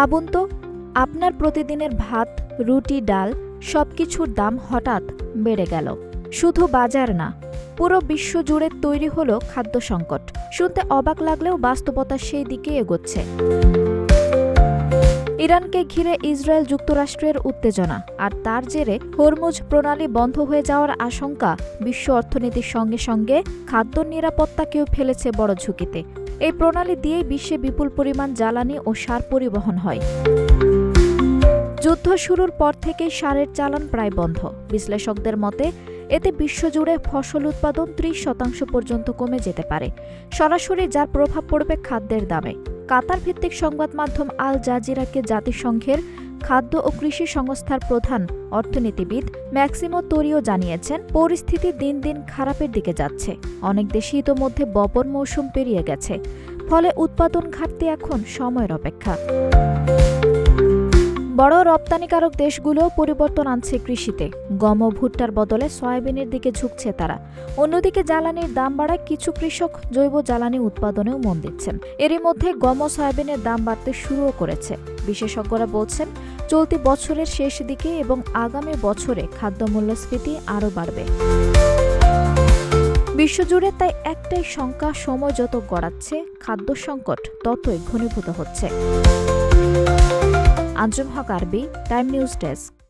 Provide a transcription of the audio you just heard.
ভাবুন তো, আপনার প্রতিদিনের ভাত, রুটি, ডাল সবকিছুর দাম হঠাৎ বেড়ে গেল। শুধু বাজার না, পুরো বিশ্ব জুড়ে তৈরি হলো খাদ্য সংকট। শুনতে অবাক লাগলেও বাস্তবতা সেই দিকে এগোচ্ছে। ইরানকে ঘিরে ইসরায়েল যুক্তরাষ্ট্রের উত্তেজনা, আর তার জেরে হরমুজ প্রণালী বন্ধ হয়ে যাওয়ার আশঙ্কা বিশ্ব অর্থনীতির সঙ্গে সঙ্গে খাদ্য নিরাপত্তাকেও ফেলেছে বড় ঝুঁকিতে। এই প্রণালী দিয়েই বিশ্বে বিপুল পরিমাণ জ্বালানি ও সার পরিবহন হয়। যুদ্ধ শুরুর পর থেকেই সারের চালান প্রায় বন্ধ। বিশ্লেষকদের মতে এতে বিশ্বজুড়ে ফসল উৎপাদন ৩০% পর্যন্ত কমে যেতে পারে, সরাসরি যার প্রভাব পড়বে খাদ্যের দামে। কাতার ভিত্তিক সংবাদ মাধ্যম আল জাজিরাকে জাতিসংঘের খাদ্য ও কৃষি সংস্থার প্রধান অর্থনীতিবিদ ম্যাক্সিমো তোরিও জানিয়েছেন, পরিস্থিতি দিন দিন খারাপের দিকে যাচ্ছে। অনেক দেশই ইতোমধ্যে বপন মৌসুম পেরিয়ে গেছে, ফলে উৎপাদন ঘাটতি এখন সময়ের অপেক্ষা। বড় রপ্তানিকারক দেশগুলোও পরিবর্তন আনছে কৃষিতে। গম ও ভুট্টার বদলে সয়াবিনের দিকে ঝুঁকছে তারা। অন্যদিকে জ্বালানির দাম বাড়ায় কিছু কৃষক জৈব জ্বালানি উৎপাদনেও মন দিচ্ছেন। এরই মধ্যে গম ও সয়াবিনের দাম বাড়তে শুরুও করেছে। বিশেষজ্ঞরা বলছেন, চলতি বছরের শেষ দিকে এবং আগামী বছরে খাদ্য মূল্যস্ফীতি আরও বাড়বে। বিশ্বজুড়ে তাই একটাই শঙ্কা, সময় যত গড়াচ্ছে খাদ্য সংকট ততই ঘনীভূত হচ্ছে। আঞ্জুম হক আরবি, টাইম নিউজ ডেস্ক।